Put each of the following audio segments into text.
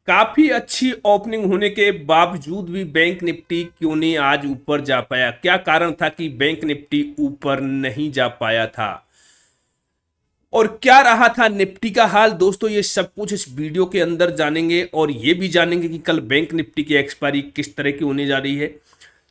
काफी अच्छी ओपनिंग होने के बावजूद भी बैंक निफ्टी क्यों नहीं आज ऊपर जा पाया? क्या कारण था कि बैंक निफ्टी ऊपर नहीं जा पाया था और क्या रहा था निफ्टी का हाल? दोस्तों ये सब कुछ इस वीडियो के अंदर जानेंगे और ये भी जानेंगे कि कल बैंक निफ्टी की एक्सपायरी किस तरह की होने जा रही है।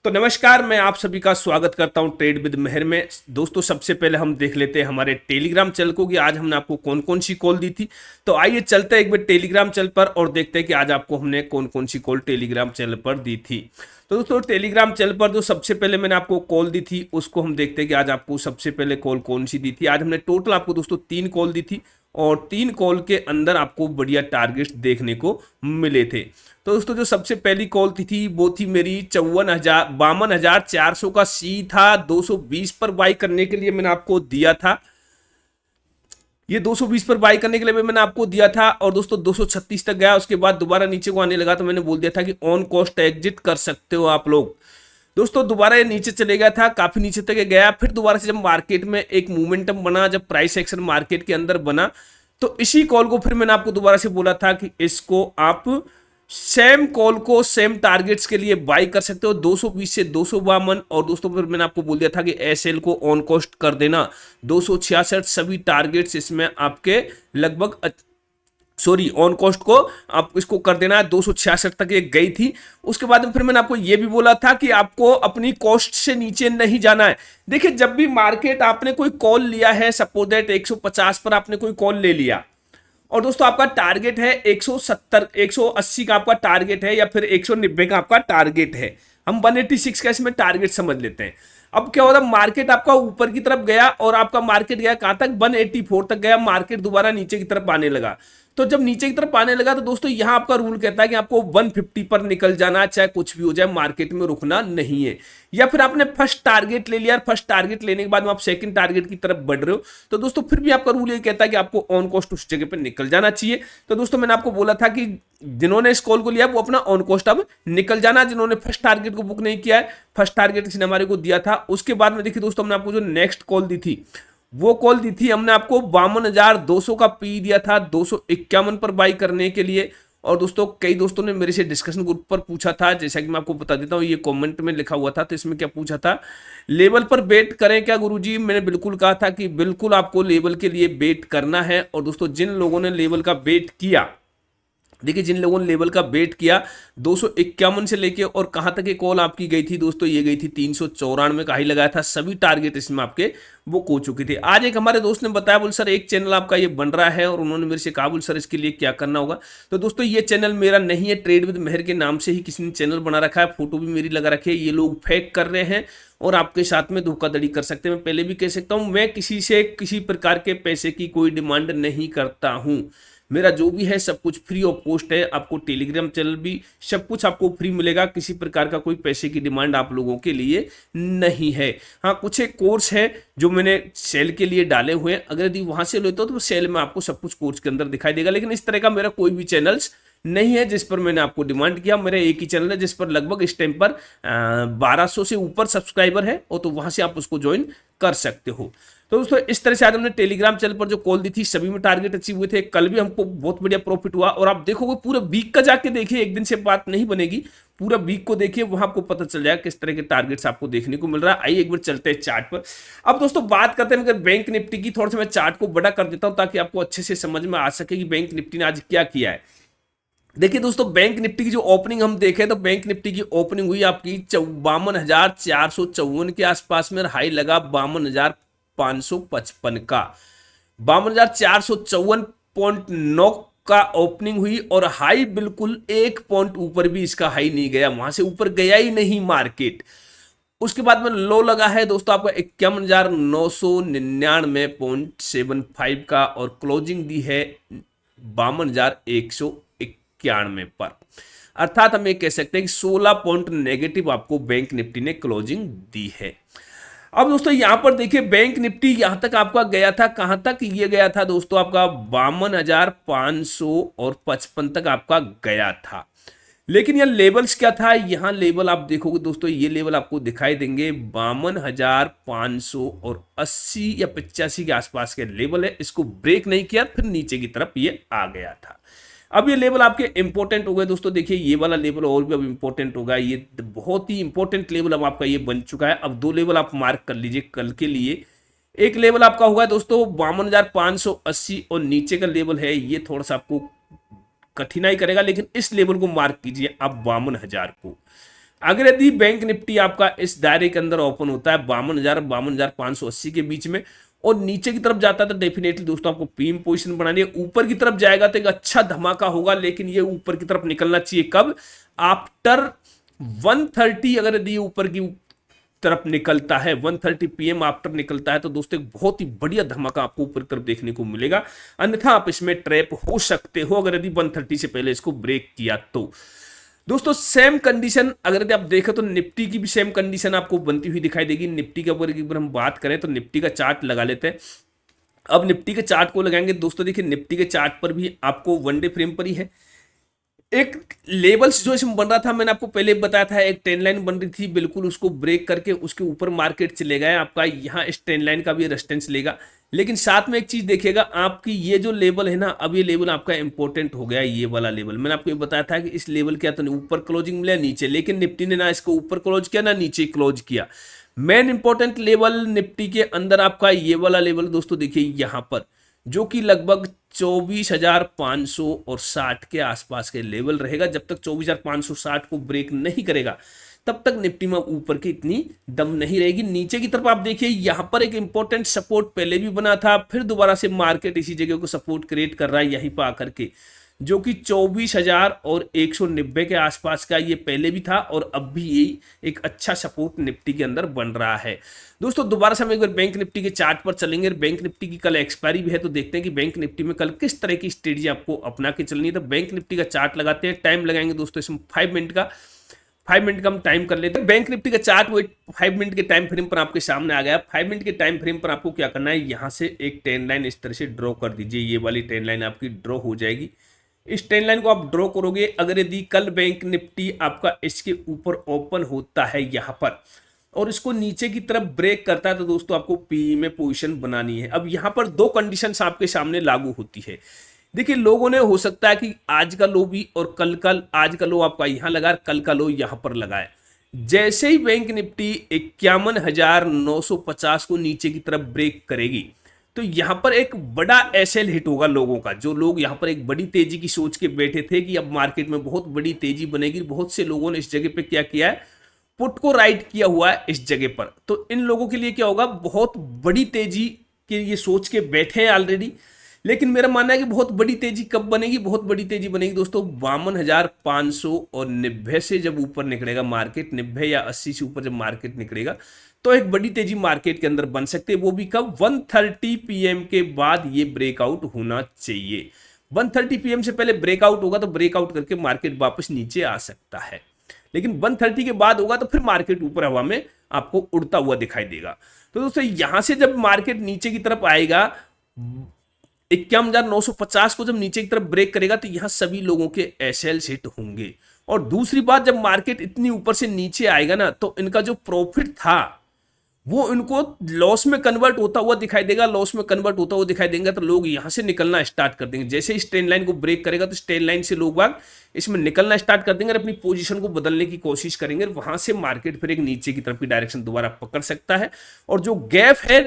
तो नमस्कार, मैं आप सभी का स्वागत करता हूं ट्रेड विद मेहर में। दोस्तों सबसे पहले हम देख लेते हैं हमारे टेलीग्राम चैनल को कि आज हमने आपको कौन कौन सी कॉल दी थी। तो आइए चलते हैं एक बार टेलीग्राम चैनल पर और देखते हैं कि आज आपको हमने कौन कौन सी कॉल टेलीग्राम चैनल पर दी थी। तो दोस्तों टेलीग्राम चैनल पर जो सबसे पहले मैंने आपको कॉल दी थी उसको हम देखते हैं कि आज आपको सबसे पहले कॉल कौन सी दी थी। आज हमने टोटल आपको दोस्तों 3 कॉल दी थी और 3 कॉल के अंदर आपको बढ़िया टारगेट्स देखने को मिले थे। तो दोस्तों जो सबसे पहली कॉल थी वो थी मेरी 52,400 का सी था 220 पर बाई करने के लिए मैंने आपको दिया था। ये 220 पर बाई करने के लिए मैंने आपको दिया था और दोस्तों 236 तक गया, उसके बाद दोबारा नीचे को आने लगा तो मैंने बोल दिया था कि ऑन कॉस्ट एग्जिट कर सकते हो आप लोग। दोस्तों दोबारा ये नीचे चले गया था, काफी नीचे तक गया, फिर दोबारा से जब मार्केट में एक मोमेंटम बना, जब प्राइस एक्शन मार्केट के अंदर बना, तो इसी कॉल को फिर मैंने आपको दोबारा से बोला था कि इसको आप सेम कॉल को सेम टारगेट्स के लिए बाई कर सकते हो 220 से 252। और दोस्तों फिर मैंने आपको बोल दिया था कि एसएल को ऑन कॉस्ट कर देना 266। सभी टारगेट्स इसमें आपके लगभग सॉरी ऑन कॉस्ट को आप इसको कर देना है 266 तक ये गई थी। उसके बाद में फिर मैंने आपको ये भी बोला था कि आपको अपनी कॉस्ट से नीचे नहीं जाना है। देखिए जब भी मार्केट आपने कोई कॉल लिया है, सपोज दैट 150 पर आपने कोई कॉल ले लिया और दोस्तों आपका टारगेट है 170 180 का आपका टारगेट है या फिर 190 का आपका टारगेट है, हम 186 का इसमें टारगेट समझ लेते हैं। अब क्या होता है, मार्केट आपका ऊपर की तरफ गया और आपका मार्केट गया कहां तक, 184 तक गया, मार्केट दोबारा नीचे की तरफ आने लगा। तो जब नीचे की तरफ आने लगा तो दोस्तों यहां आपका रूल कहता है कि आपको 150 पर निकल जाना, चाहे कुछ भी हो जाए, मार्केट में रुकना नहीं है। या फिर आपने फर्स्ट टारगेट ले लिया, फर्स्ट टारगेट लेने के बाद में आप सेकंड टारगेट की तरफ बढ़ रहे हो तो दोस्तों फिर भी आपका रूल ये कहता है कि आपको ऑन कॉस्ट उस जगह पर निकल जाना चाहिए। तो दोस्तों मैंने आपको बोला था कि जिन्होंने इस कॉल को लिया वो अपना ऑन कॉस्ट अब निकल जाना, जिन्होंने फर्स्ट टारगेट को बुक नहीं किया है, फर्स्ट टारगेट किसी ने हमारे को दिया था। उसके बाद में देखिए दोस्तों हमने आपको जो नेक्स्ट कॉल दी थी वो कॉल दी थी हमने आपको 52,200 का पी दिया था 251 पर बाई करने के लिए। और दोस्तों कई दोस्तों ने मेरे से डिस्कशन ग्रुप पर पूछा था, जैसा कि मैं आपको बता देता हूं, ये कमेंट में लिखा हुआ था। तो इसमें क्या पूछा था, लेवल पर बेट करें क्या गुरुजी? मैंने बिल्कुल कहा था कि बिल्कुल आपको लेवल के लिए बेट करना है। और दोस्तों जिन लोगों ने लेवल का बेट किया, देखिए जिन लोगों ने लेवल का बेट किया 251 से लेके और कहां तक ये कॉल आपकी गई थी दोस्तों, ये गई थी 394 का ही लगाया था। सभी टारगेट इसमें आपके बुक हो चुके थे। आज एक हमारे दोस्त ने बताया, बोल सर एक चैनल आपका ये बन रहा है और उन्होंने मेरे से कहा, बोल सर इसके लिए क्या करना होगा? तो दोस्तों ये चैनल मेरा नहीं है, ट्रेड विद मेहर के नाम से ही किसी ने चैनल बना रखा है, फोटो भी मेरी लगा रखी है। ये लोग फेक कर रहे हैं और आपके साथ में धोखाधड़ी कर सकते हैं। मैं पहले भी कह सकता हूं, मैं किसी से किसी प्रकार के पैसे की कोई डिमांड नहीं करता हूं। मेरा जो भी है सब कुछ फ्री ऑफ कॉस्ट है। आपको टेलीग्राम चैनल भी सब कुछ आपको फ्री मिलेगा, किसी प्रकार का कोई पैसे की डिमांड आप लोगों के लिए नहीं है। हाँ कुछ एक कोर्स है जो मैंने सेल के लिए डाले हुए हैं, अगर यदि वहां से लेते हो तो सेल में आपको सब कुछ कोर्स के अंदर दिखाई देगा। लेकिन इस तरह का मेरा कोई भी चैनल्स नहीं है जिस पर मैंने आपको डिमांड किया। मेरा एक ही चैनल है जिस पर लगभग इस टाइम पर 1200 से ऊपर सब्सक्राइबर है और तो वहां से आप उसको ज्वाइन कर सकते हो। तो दोस्तों इस तरह से आज हमने टेलीग्राम चैनल पर जो कॉल दी थी सभी में टारगेट अचीव हुए थे। कल भी हमको बहुत बढ़िया प्रॉफिट हुआ और आप देखोगे पूरे वीक का जाके देखिए, एक दिन से बात नहीं बनेगी, पूरा वीक को देखिए, वहां आपको पता चल जाएगा किस तरह के टारगेट्स आपको देखने को मिल रहा है। आइए एक बार चलते हैं चार्ट पर। अब दोस्तों बात करते हैं बैंक निफ्टी की। थोड़ा सा मैं चार्ट को बड़ा कर देता हूं ताकि आपको अच्छे से समझ में आ सके कि बैंक निफ्टी ने आज क्या किया है। देखिए दोस्तों बैंक निफ्टी की जो ओपनिंग हम देखें तो बैंक निफ्टी की ओपनिंग हुई आपकी 52,454 के आसपास में, हाई लगा 52,555 का। 52,454.9 का ओपनिंग हुई और हाई बिल्कुल 1 पॉइंट ऊपर भी इसका हाई नहीं गया, वहां से ऊपर गया ही नहीं मार्केट। उसके बाद में लो लगा है दोस्तों आपका 51,999.75 का और क्लोजिंग दी है 52,191 पर। अर्थात हम ये कह सकते हैं कि 16 पॉइंट नेगेटिव आपको बैंक निफ्टी ने क्लोजिंग दी है। अब दोस्तों यहां पर देखिए बैंक निफ्टी यहां तक आपका गया था, कहां तक ये गया था दोस्तों, आपका 52,555 तक आपका गया था। लेकिन यह लेवल्स क्या था, यहां लेवल आप देखोगे दोस्तों, ये लेवल आपको दिखाई देंगे 52,580 या 85 के आसपास के लेवल है। इसको ब्रेक नहीं किया, फिर नीचे की तरफ ये आ गया था। अब ये लेवल आपके इंपॉर्टेंट हो गए दोस्तों। देखिए ये वाला लेवल और भी अब इंपॉर्टेंट होगा, ये बहुत ही इंपॉर्टेंट लेवल अब आपका ये बन चुका है। अब 2 लेवल आप मार्क कर लीजिए कल के लिए। एक लेवल आपका होगा दोस्तों 52,580 और नीचे का लेवल है ये थोड़ा सा आपको कठिनाई करेगा, लेकिन इस लेवल को मार्क कीजिए आप 52,000 को। अगर यदि बैंक निफ्टी आपका इस दायरे के अंदर ओपन होता है 52,000 52,580 के बीच में और नीचे की तरफ जाता है तो डेफिनेटली दोस्तों आपको प्रीमियम पोजीशन बनानी है। ऊपर की तरफ जाएगा तो एक अच्छा धमाका होगा, लेकिन ये ऊपर की तरफ निकलना चाहिए कब? आफ्टर 1:30। अगर यदि ऊपर की तरफ निकलता है 1:30 PM आफ्टर निकलता है तो दोस्तों एक बहुत ही बढ़िया धमाका आपको ऊपर की तरफ देखने को मिलेगा, अन्यथा आप इसमें ट्रैप हो सकते हो अगर यदि 1:30 से पहले इसको ब्रेक किया तो। दोस्तों सेम कंडीशन अगर यदि आप देखें तो निफ्टी की भी सेम कंडीशन आपको बनती हुई दिखाई देगी। निफ्टी के ऊपर अगर हम बात करें तो निफ्टी का चार्ट लगा लेते हैं। अब निफ्टी के चार्ट को लगाएंगे दोस्तों, देखिए निफ्टी के चार्ट पर भी आपको 1 डे फ्रेम पर ही है एक लेवल्स जो इसमें बन रहा था, मैंने आपको पहले बताया था एक ट्रेंड लाइन बन रही थी, बिल्कुल उसको ब्रेक करके उसके ऊपर मार्केट चले गए। आपका यहाँ इस ट्रेंड लाइन का भी रेजिस्टेंस लेगा, लेकिन साथ में एक चीज देखिएगा आपकी ये जो लेवल है ना, अब ये लेवल आपका इंपॉर्टेंट हो गया। ये वाला लेवल मैंने आपको ये बताया था कि इस लेवल क्या तो ऊपर क्लोजिंग मिला नीचे, लेकिन निफ्टी ने ना इसको ऊपर क्लोज किया ना नीचे क्लोज किया। मेन इंपॉर्टेंट लेवल निफ्टी के अंदर आपका ये वाला लेवल दोस्तों देखिए यहाँ पर, जो कि लगभग 24,560 के आसपास के लेवल रहेगा। जब तक 24,560 को ब्रेक नहीं करेगा तब तक निफ्टी में ऊपर की इतनी दम नहीं रहेगी। नीचे की तरफ आप देखिए यहां पर एक इंपॉर्टेंट सपोर्ट पहले भी बना था, फिर दोबारा से मार्केट इसी जगह को सपोर्ट क्रिएट कर रहा है यहीं पर आकर के, जो कि 24,190 के आसपास का ये पहले भी था और अब भी यही एक अच्छा सपोर्ट निफ्टी के अंदर बन रहा है। दोस्तों दोबारा से हम एक बार बैंक निफ्टी के चार्ट पर चलेंगे। बैंक निफ्टी की कल एक्सपायरी भी है, तो देखते हैं कि बैंक निफ्टी में कल किस तरह की स्ट्रेटजी आपको अपना के चलनी है। तो बैंक निफ्टी का चार्ट लगाते हैं, टाइम लगाएंगे दोस्तों इसमें 5 मिनट का। 5 मिनट का हम टाइम कर लेते हैं। बैंक निफ्टी का चार्ट वो 5 मिनट के टाइम फ्रेम पर आपके सामने आ गया। 5 मिनट के टाइम फ्रेम पर आपको क्या करना है, यहां से एक ट्रेंड लाइन इस तरह से ड्रॉ कर दीजिए। ये वाली ट्रेंड लाइन आपकी ड्रॉ हो जाएगी। इस ट्रेंड लाइन को आप ड्रॉ करोगे, अगर यदि कल बैंक निफ्टी आपका इसके ऊपर ओपन होता है यहां पर और इसको नीचे की तरफ ब्रेक करता है तो दोस्तों आपको पी में पोजीशन बनानी है। अब यहां पर 2 कंडीशंस आपके सामने लागू होती है। देखिए लोगों ने हो सकता है कि आज का लो भी और आज का लो आपका यहां लगा, कल का लो यहां पर लगाए। जैसे ही बैंक निफ्टी 51,950 को नीचे की तरफ ब्रेक करेगी तो यहां पर एक बड़ा एसएल हिट होगा लोगों का। जो लोग यहां पर एक बड़ी तेजी की सोच के बैठे थे कि अब मार्केट में बहुत बड़ी तेजी बनेगी, बहुत से लोगों ने इस जगह पे क्या किया है, पुट को राइट किया हुआ है इस जगह पर। तो इन लोगों के लिए क्या होगा, बहुत बड़ी तेजी के ये सोच के बैठे हैं ऑलरेडी। लेकिन मेरा मानना है कि बहुत बड़ी तेजी कब बनेगी, बहुत बड़ी तेजी बनेगी दोस्तों 52,590 से जब ऊपर निकलेगा मार्केट, 90 या 80 से ऊपर जब मार्केट निकलेगा तो एक बड़ी तेजी मार्केट के अंदर बन सकती है। वो भी कब, 1:30 PM के बाद ये ब्रेकआउट होना चाहिए। 1:30 PM से पहले ब्रेकआउट होगा तो ब्रेकआउट करके मार्केट वापस नीचे आ सकता है, लेकिन 1:30 के बाद होगा तो फिर मार्केट ऊपर हवा में आपको उड़ता हुआ दिखाई देगा। तो दोस्तों यहां से जब मार्केट नीचे की तरफ आएगा 51,950 को जब नीचे की तरफ ब्रेक करेगा तो यहां सभी लोगों के एसएल हिट होंगे। और दूसरी बात, जब मार्केट इतनी ऊपर से नीचे आएगा ना तो इनका जो प्रॉफिट था वो इनको लॉस में कन्वर्ट होता हुआ दिखाई देगा। लॉस में कन्वर्ट होता हुआ दिखाई देंगे तो लोग यहां से निकलना स्टार्ट कर देंगे। जैसे इस ट्रेंड लाइन को ब्रेक करेगा तो ट्रेंड लाइन से लोग बाग इसमें निकलना स्टार्ट कर देंगे और अपनी पोजीशन को बदलने की कोशिश करेंगे। वहां से मार्केट फिर एक नीचे की तरफ की डायरेक्शन दोबारा पकड़ सकता है और जो गैप है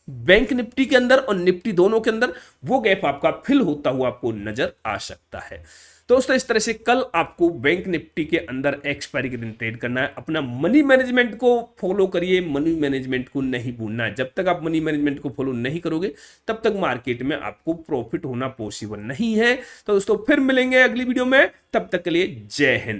बैंक निफ्टी के अंदर और निफ्टी दोनों के अंदर, वो गैप आपका फिल होता हुआ आपको नजर आ सकता है। दोस्तों इस तरह से कल आपको बैंक निफ्टी के अंदर एक्सपायरी के दिन ट्रेड करना है। अपना मनी मैनेजमेंट को फॉलो करिए, मनी मैनेजमेंट को नहीं भूलना है। जब तक आप मनी मैनेजमेंट को फॉलो नहीं करोगे तब तक मार्केट में आपको प्रॉफिट होना पॉसिबल नहीं है। तो दोस्तों फिर मिलेंगे अगली वीडियो में, तब तक के लिए जय हिंद।